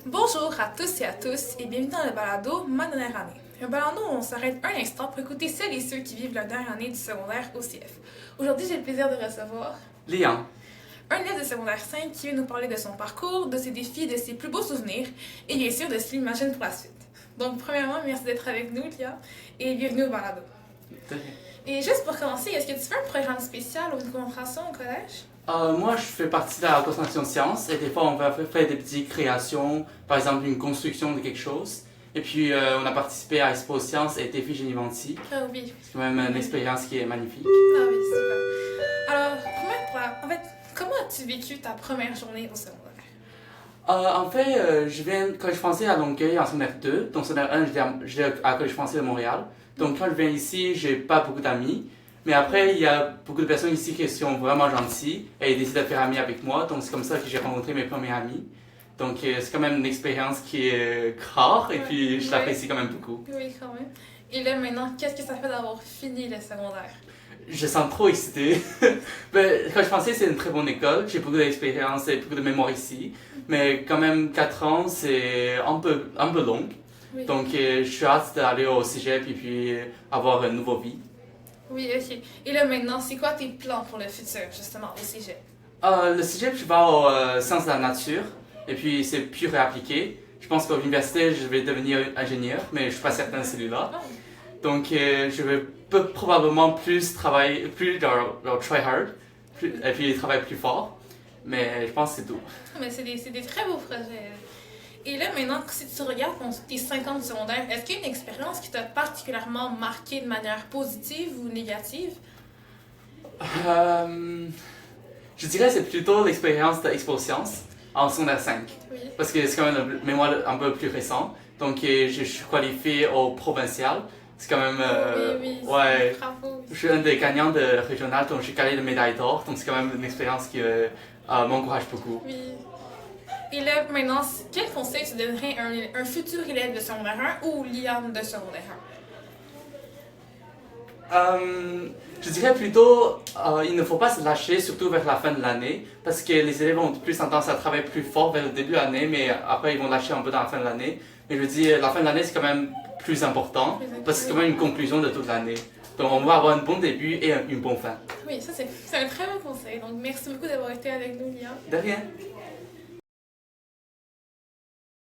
Bonjour à tous et à tous et bienvenue dans le balado Ma dernière année. Un balado où on s'arrête un instant pour écouter celles et ceux qui vivent leur dernière année du secondaire au CF. Aujourd'hui, j'ai le plaisir de recevoir Liam. un élève de secondaire 5 qui vient nous parler de son parcours, de ses défis, de ses plus beaux souvenirs et bien sûr de ce qu'il imagine pour la suite. Donc, premièrement, merci d'être avec nous, Liam, et bienvenue au balado. Et juste pour commencer, est-ce que tu fais un programme spécial ou une concentration au collège? Moi, je fais partie de la concentration de sciences et des fois, on va faire des petites créations, par exemple une construction de quelque chose. Et puis, on a participé à Expo Sciences et Défi Génie Ventique. Ah oui. C'est quand même une expérience qui est magnifique. Ah oui, super. Alors, comment as-tu vécu ta première journée au secondaire? En fait, je viens collège français à Longueuil en secondaire 2. Donc, secondaire 1, j'étais à collège français de Montréal. Donc, quand je viens ici, j'ai pas beaucoup d'amis. Mais après, il y a beaucoup de personnes ici qui sont vraiment gentilles et ils décident de faire amis avec moi. Donc, c'est comme ça que j'ai rencontré mes premiers amis. Donc, c'est quand même une expérience qui est rare et puis je l'apprécie quand même beaucoup. Oui, quand même. Et là, maintenant, qu'est-ce que ça fait d'avoir fini le secondaire? Je sens trop excité. Quand je pensais c'est une très bonne école, j'ai beaucoup d'expérience et beaucoup de mémoire ici. Mais quand même, 4 ans, c'est un peu long. Oui. Donc, je suis hâte d'aller au cégep et puis avoir une nouvelle vie. Oui, ok. Et là, maintenant, c'est quoi tes plans pour le futur, justement, au cégep? Le cégep, je vais aux sciences de la nature et puis c'est pur et appliqué. Je pense qu'à l'université, je vais devenir ingénieur, mais je ne suis pas certain de celui-là. Oh. Donc, je vais probablement plus travailler, plus try hard, et puis travailler plus fort. Mais je pense que c'est tout. Mais c'est des très beaux projets. Et là, maintenant, si tu regardes tes 5 ans de secondaire, est-ce qu'il y a une expérience qui t'a particulièrement marqué de manière positive ou négative? Je dirais que c'est plutôt l'expérience d'Expo Sciences en secondaire 5. Oui. Parce que c'est quand même une mémoire un peu plus récent. Donc, je suis qualifié au provincial. C'est quand même. Oui, ouais. Bravo. Je suis un des gagnants de régional, donc j'ai gagné de médaille d'or. Donc, c'est quand même une expérience qui m'encourage beaucoup. Oui. Et là, maintenant, quel conseil tu donnerais à un futur élève de secondaire 1 ou Liam de secondaire 1? Je dirais plutôt, il ne faut pas se lâcher, surtout vers la fin de l'année, parce que les élèves ont plus tendance à travailler plus fort vers le début de l'année, mais après ils vont lâcher un peu dans la fin de l'année. Mais je veux dire, la fin de l'année c'est quand même plus important, parce que c'est quand même une conclusion de toute l'année. Donc on va avoir un bon début et une bonne fin. Oui, ça c'est un très bon conseil. Donc merci beaucoup d'avoir été avec nous, Liam. De rien.